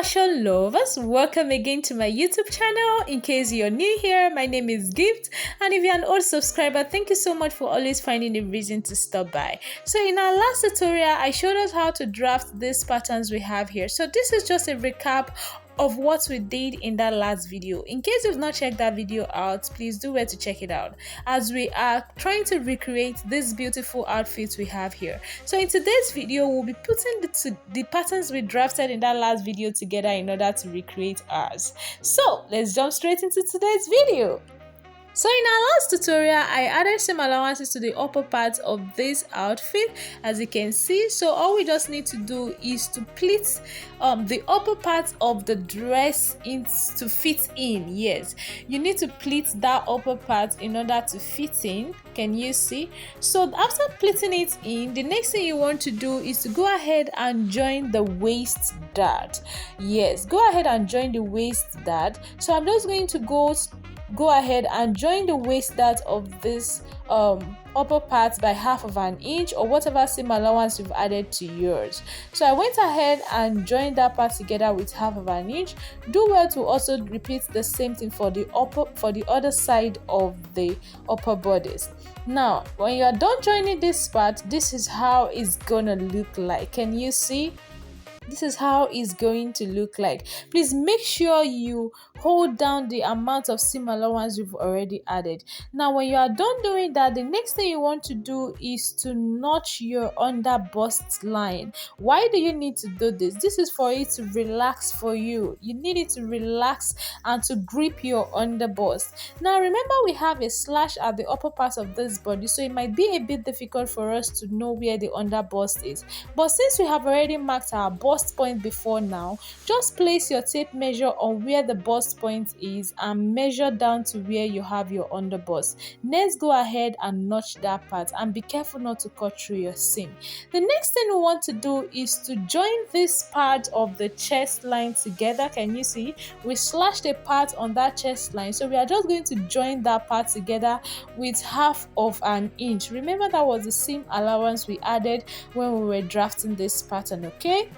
fashion lovers, welcome again to my YouTube channel. In case you're new here, my name is Gift, and if you're an old subscriber, thank you so much for always finding a reason to stop by. So in our last tutorial, I showed us how to draft these patterns we have here. So this is just a recap of what we did in that last video. In case you've not checked that video out, please do where to check it out, as we are trying to recreate this beautiful outfit we have here. So in today's video, we'll be putting the patterns we drafted in that last video together in order to recreate ours. So let's jump straight into today's video. So in our last tutorial, I added some allowances to the upper part of this outfit, as you can see. So all we just need to do is to pleat the upper part of the dress to fit in. Yes, you need to pleat that upper part in order to fit in. Can you see? So after pleating it in, the next thing you want to do is to go ahead and join the waist dart. Yes, go ahead and join the waist dart. So I'm just going to go ahead and join the waist dart of this upper part by 1/2 inch, or whatever seam allowance you've added to yours. So I went ahead and joined that part together with 1/2 inch. Do well to also repeat the same thing for the other side of the upper bodice. Now when you are done joining this part, this is how it's gonna look like. Can you see? This is how it's going to look like. Please make sure you hold down the amount of seam allowance you've already added. Now when you are done doing that, the next thing you want to do is to notch your under bust line. Why do you need to do this? This is for it to relax for you. You need it to relax and to grip your under bust. Now remember, we have a slash at the upper part of this body, so it might be a bit difficult for us to know where the under bust is. But since we have already marked our bust point before now, just place your tape measure on where the bust point is and measure down to where you have your under bust. Next, go ahead and notch that part, and be careful not to cut through your seam. The next thing we want to do is to join this part of the chest line together. Can you see? We slashed a part on that chest line, so we are just going to join that part together with 1/2 inch. Remember, that was the seam allowance we added when we were drafting this pattern. Okay,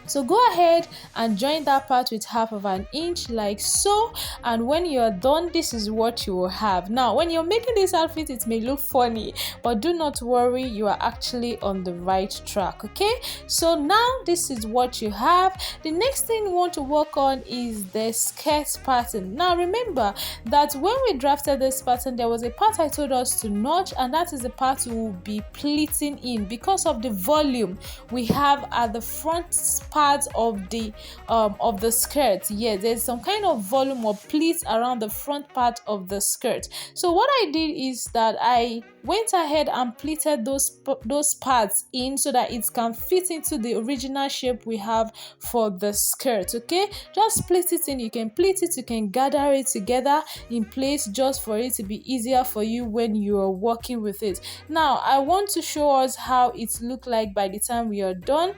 so go ahead and join that part with 1/2 inch like so, and when you're done, this is what you will have. Now when you're making this outfit, it may look funny, but do not worry, you are actually on the right track. Okay, so now this is what you have. The next thing we want to work on is the skirt pattern. Now remember that when we drafted this pattern, there was a part I told us to notch, and that is the part we will be pleating in because of the volume we have at the front part of the skirt. Yes, there's some kind of volume or pleat around the front part of the skirt. So what I did is that I went ahead and pleated those parts in so that it can fit into the original shape we have for the skirt. Okay, just pleat it in. You can pleat it, you can gather it together in place just for it to be easier for you when you are working with it. Now I want to show us how it look like by the time we are done.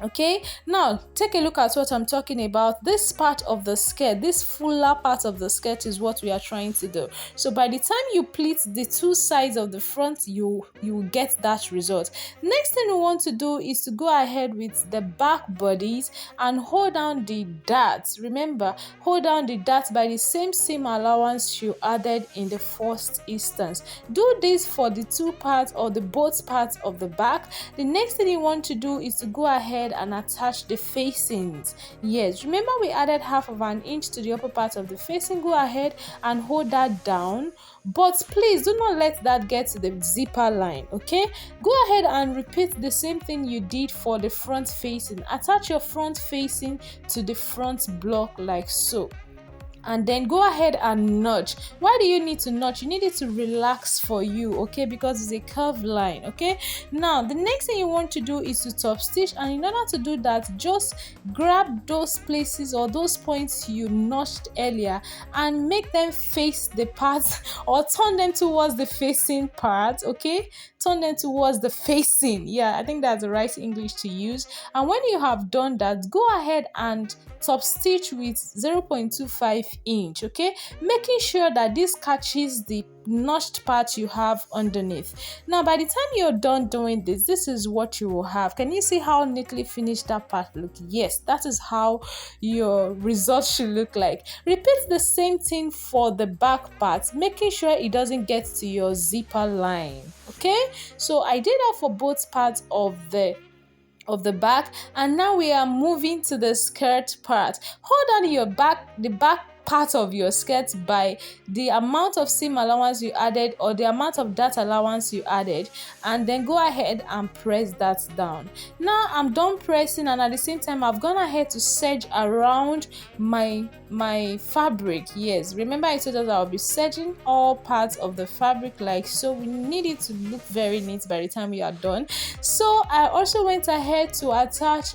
Okay, now take a look at what I'm talking about. This part of the skirt, this fuller part of the skirt, is what we are trying to do. So by the time you pleat the two sides of the front, you get that result. Next thing we want to do is to go ahead with the back bodies and hold down the darts. Remember, hold down the darts by the same seam allowance you added in the first instance. Do this for the two parts or the both parts of the back. The next thing you want to do is to go ahead and attach the facings. Yes, remember we added 1/2 inch to the upper part of the facing. Go ahead and hold that down, but please do not let that get to the zipper line. Okay, go ahead and repeat the same thing you did for the front facing. Attach your front facing to the front block like so, and then go ahead and notch. Why do you need to notch? You need it to relax for you, okay, because it's a curved line. Okay, now the next thing you want to do is to top stitch, and in order to do that, just grab those places or those points you notched earlier and make them face the part, or turn them towards the facing part. Okay, turn them towards the facing. Yeah, I think that's the right English to use. And when you have done that, go ahead and top stitch with 0.25 inch, okay, making sure that this catches the notched part you have underneath. Now by the time you're done doing this, this is what you will have. Can you see how neatly finished that part look? Yes, that is how your result should look like. Repeat the same thing for the back part, making sure it doesn't get to your zipper line. Okay, so I did that for both parts of the back, and now we are moving to the skirt part. Hold on the back part of your skirt by the amount of seam allowance you added or the amount of dart allowance you added, and then go ahead and press that down. Now I'm done pressing, and at the same time I've gone ahead to serge around my fabric. Yes, remember I told us I'll be serging all parts of the fabric like so. We need it to look very neat by the time we are done. So I also went ahead to attach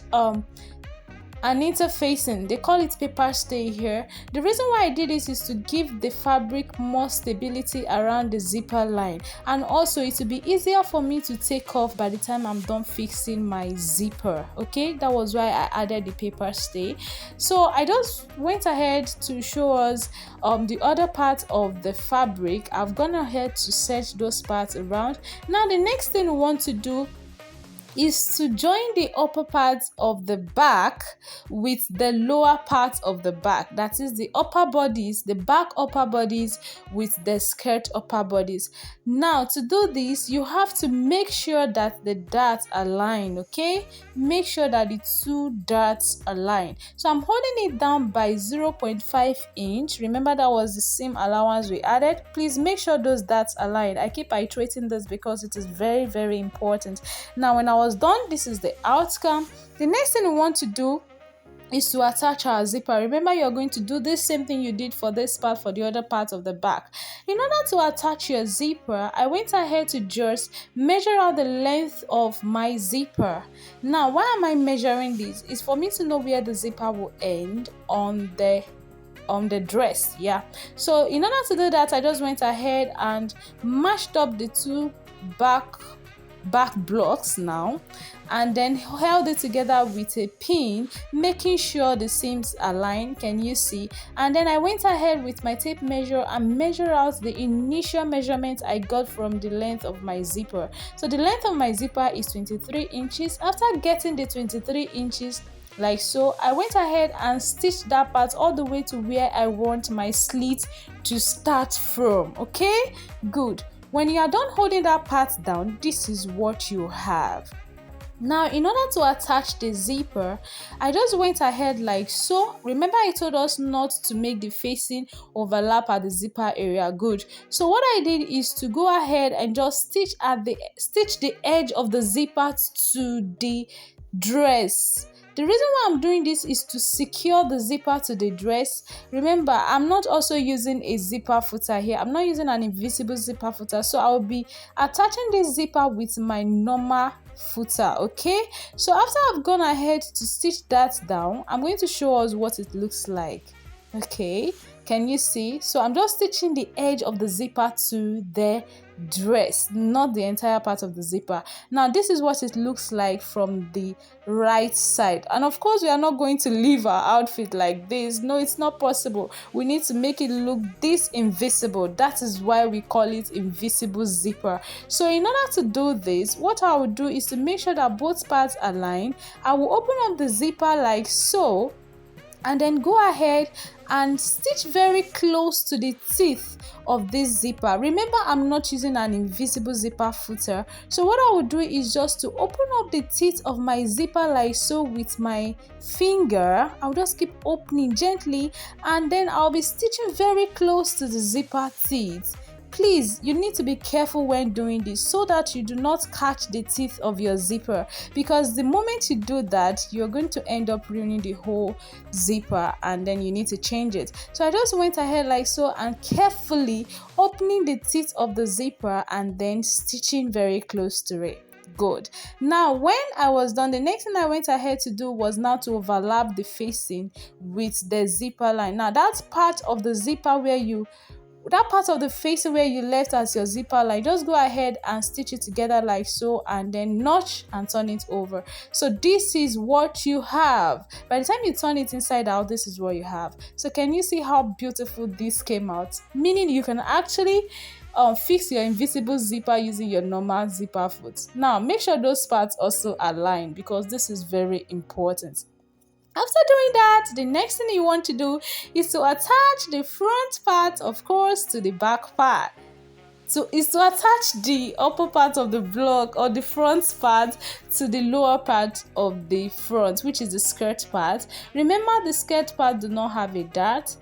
an interfacing. They call it paper stay here. The reason why I did this is to give the fabric more stability around the zipper line, and also it will be easier for me to take off by the time I'm done fixing my zipper. Okay, that was why I added the paper stay. So I just went ahead to show us the other part of the fabric. I've gone ahead to set those parts around. Now the next thing we want to do is to join the upper part of the back with the lower part of the back. That is the upper bodies, the back upper bodies with the skirt upper bodies. Now to do this, you have to make sure that the darts align, okay? Make sure that the two darts align. So I'm holding it down by 0.5 inch. Remember that was the seam allowance we added. Please make sure those darts align. I keep iterating this because it is very, very important. Now when I was done, this is the outcome. The next thing we want to do is to attach our zipper. Remember, you're going to do the same thing you did for this part for the other part of the back. In order to attach your zipper, I went ahead to just measure out the length of my zipper. Now why am I measuring this? It's for me to know where the zipper will end on the dress. Yeah, so in order to do that, I just went ahead and mashed up the two back blocks now, and then held it together with a pin, making sure the seams align. Can you see? And then I went ahead with my tape measure and measure out the initial measurement I got from the length of my zipper. So the length of my zipper is 23 inches. After getting the 23 inches like so, I went ahead and stitched that part all the way to where I want my slit to start from. Okay, good. When you are done holding that part down, this is what you have. Now in order to attach the zipper, I just went ahead like so. Remember I told us not to make the facing overlap at the zipper area. Good. So what I did is to go ahead and just stitch the edge of the zipper to the dress. The reason why I'm doing this is to secure the zipper to the dress. Remember, I'm not also using a zipper footer here. I'm not using an invisible zipper footer. So I will be attaching this zipper with my normal footer. Okay, so after I've gone ahead to stitch that down, I'm going to show us what it looks like. Okay, can you see? So I'm just stitching the edge of the zipper to the dress, not the entire part of the zipper. Now this is what it looks like from the right side, and of course we are not going to leave our outfit like this. No, it's not possible. We need to make it look this invisible. That is why we call it invisible zipper. So in order to do this, what I will do is to make sure that both parts align. I will open up the zipper like so, and then go ahead and stitch very close to the teeth of this zipper. Remember, I'm not using an invisible zipper footer. So what I will do is just to open up the teeth of my zipper like so with my finger. I'll just keep opening gently, and then I'll be stitching very close to the zipper teeth. Please, you need to be careful when doing this so that you do not catch the teeth of your zipper, because the moment you do that, you're going to end up ruining the whole zipper and then you need to change it. So I just went ahead like so and carefully opening the teeth of the zipper and then stitching very close to it. Good. Now when I was done, the next thing I went ahead to do was now to overlap the facing with the zipper line. Now that's part of the zipper where you that part of the facing where you left as your zipper line, just go ahead and stitch it together like so, and then notch and turn it over. So this is what you have. By the time you turn it inside out, this is what you have. So can you see how beautiful this came out? Meaning you can actually fix your invisible zipper using your normal zipper foot. Now make sure those parts also align, because this is very important. After doing that, the next thing you want to do is to attach the front part, of course, to the back part. So is to attach the upper part of the block or the front part to the lower part of the front, which is the skirt part. Remember, the skirt part do not have a dart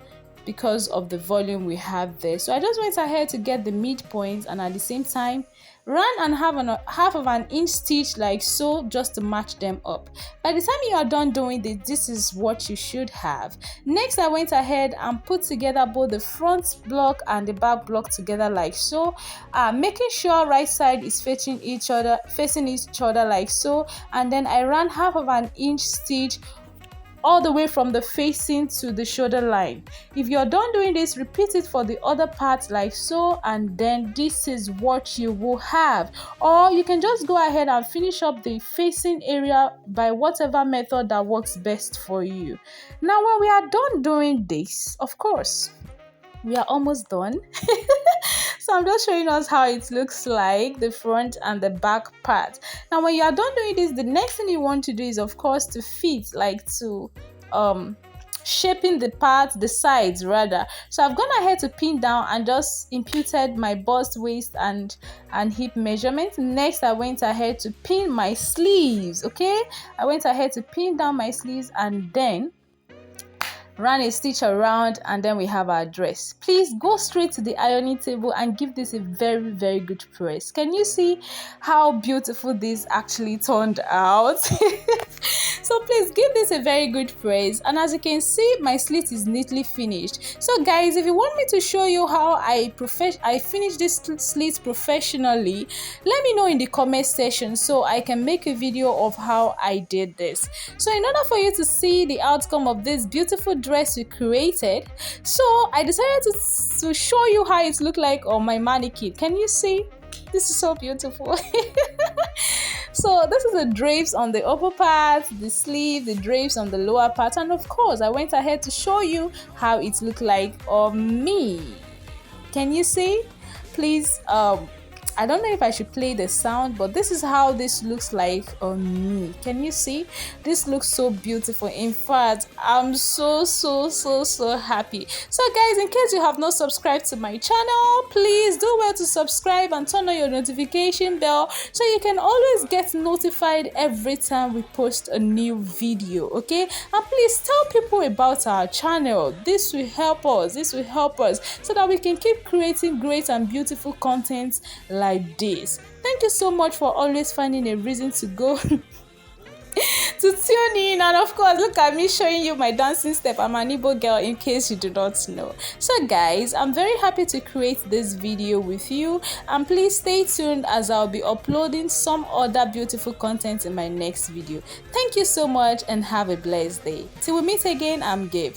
because of the volume we have there. So I just went ahead to get the midpoint, and at the same time run and have half of an inch stitch like so, just to match them up. By the time you are done doing this, this is what you should have. Next, I went ahead and put together both the front block and the back block together like so, making sure right side is facing each other like so, and then I ran half of an inch stitch all the way from the facing to the shoulder line. If you're done doing this, repeat it for the other part like so, and then this is what you will have. Or you can just go ahead and finish up the facing area by whatever method that works best for you. Now when we are done doing this, of course we are almost done. So I'm just showing us how it looks like, the front and the back part. Now when you are done doing this, the next thing you want to do is, of course, to fit, like to shaping the sides rather. So I've gone ahead to pin down and just imputed my bust, waist and hip measurement. Next, I went ahead to pin my sleeves. Okay, I went ahead to pin down my sleeves and then run a stitch around, and then we have our dress. Please go straight to the ironing table and give this a very, very good press. Can you see how beautiful this actually turned out? So please give this a very good press, and as you can see, my slit is neatly finished. So guys, if you want me to show you how I finish this slit professionally, let me know in the comment section so I can make a video of how I did this. So in order for you to see the outcome of this beautiful dress we created, so I decided to show you how it looked like on my mannequin. Can you see? This is so beautiful. So this is the drapes on the upper part, the sleeve, the drapes on the lower part, and of course I went ahead to show you how it looked like on me. Can you see? Please, I don't know if I should play the sound, but this is how this looks like on me. Can you see? This looks so beautiful. In fact, I'm so happy. So guys, in case you have not subscribed to my channel, please do well to subscribe and turn on your notification bell so you can always get notified every time we post a new video. Okay, and please tell people about our channel. This will help us so that we can keep creating great and beautiful content like this. Thank you so much for always finding a reason to go to tune in, and of course look at me showing you my dancing step. I'm an Igbo girl, in case you do not know. So guys, I'm very happy to create this video with you, and please stay tuned as I'll be uploading some other beautiful content in my next video. Thank you so much and have a blessed day. Till we meet again, I'm Gabe.